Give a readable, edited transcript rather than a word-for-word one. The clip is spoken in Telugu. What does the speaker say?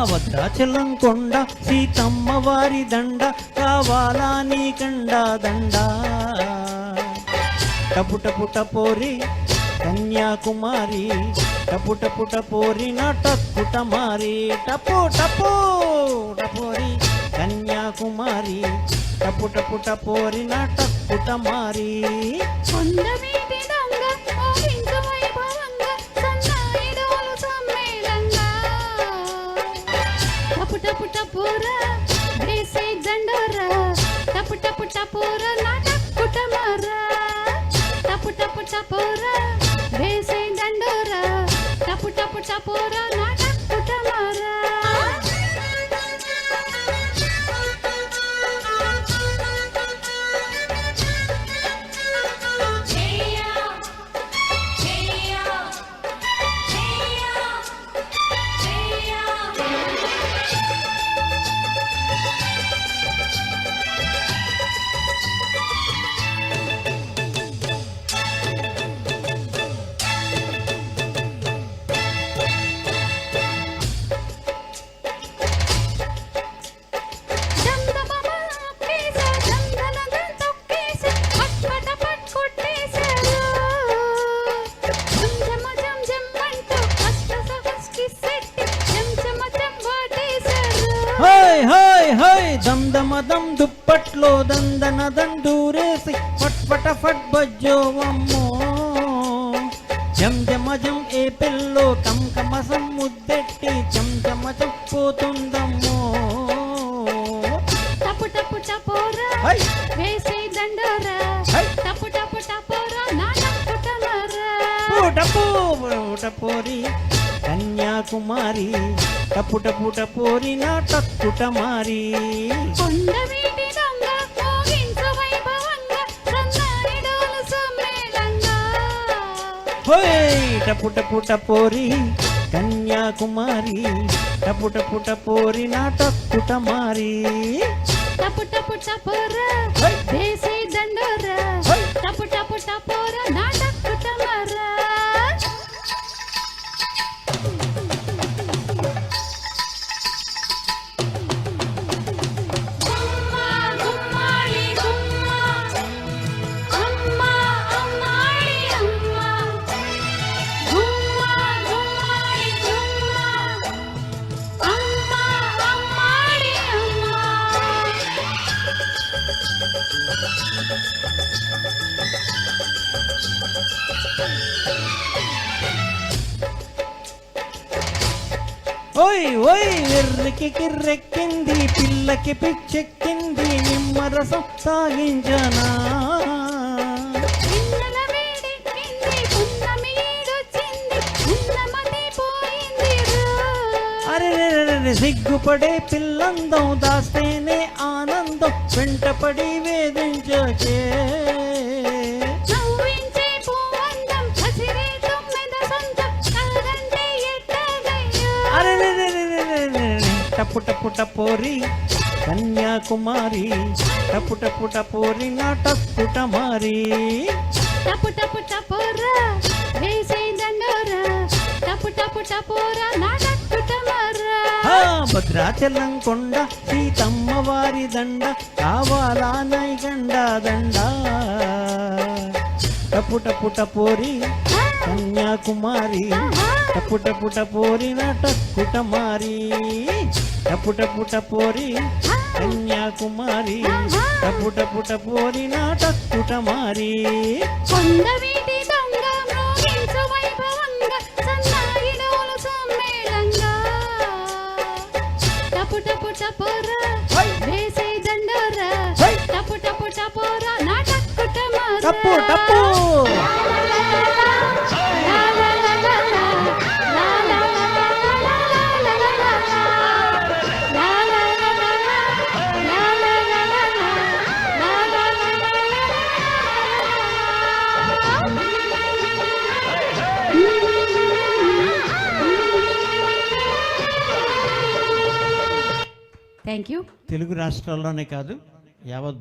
భద్రాచలం కొండ సీతమ్మ వారి దండ కావాలా నీ కండ దండ టపుటపుట పోరి కన్యాకుమారి టపుటపుట పోరి నటక్కుట మారి టపు టపు టపోరి కన్యాకుమారి టపుటపుట పోరి నటక్కుట మారి టపుటపుటపోరా వేసే దండోరా టపుటపుటపోరా నాటకుటమారా టపుటపుటపోరా వేసే దండోరా టపుటపుటపోరా నాటకుటమారా దందమదం దుప్పట్లో దందన దండూరేసి ఫట్ ఫట్ బజ్జోవమ్మో జంజమజం ఏ పిల్లో కంకమసం ముద్దెట్టి చంచమచం పోతుందమ్మో టపుటపుటపోరా వేసే దండోరా టపుటపుటపోరా నాటకుటమారా టపోరి కన్యాకుమారి టపుటపుట పోరి నాటక్కుట మారి కొండవీటి దొంగ మోగించు వైభవంగా సన్నాయి డోలు సమ్మేళంగా హోయ్ టపుటపుట పోరి కన్యాకుమారి టపుటపుట పోరి నాటక్కుట మారి టపుటపుటపోరా వేసే దండోరా టపుటపుటపోరా నాటకుటమారా ఓయ్ ఓయ్ ఎర్రికి కిర్రెక్కింది పిల్లకి పిచ్చెక్కింది నిమ్మరసం సాగించనా అరే సిగ్గుపడే పిల్లందం దాస్తేనే ఆనందం వెంటపడి వేధించే టపుటపుట పోరి కన్యాకుమారి టపుటపుట పోరి నాటక్కుట మారి టపుటపుటపోరా వేసే దండోరా టపుటపుటపోరా నాటకుటమారా భద్రాచలం కొండ సీతమ్మ వారి దండ కావాలా నై గండ దండ టపుటపుట పోరి కన్యాకుమారి టపుటపుట పోరి నాటక్కుట మారి టపుటపుట పోరి కన్యాకుమారి టపుటపుట పోరి నాటక్కుట మారి కొండవీటి దొంగ మోగించు వైభవంగా సన్నాయి డోలు సమ్మేళంగా టపుటపుటపోరా వేసే దండోరా టపుటపుటపోరా నాటకుటమారా టప్పు టప్పు థ్యాంక్ యూ. తెలుగు రాష్ట్రాల్లోనే కాదు యావత్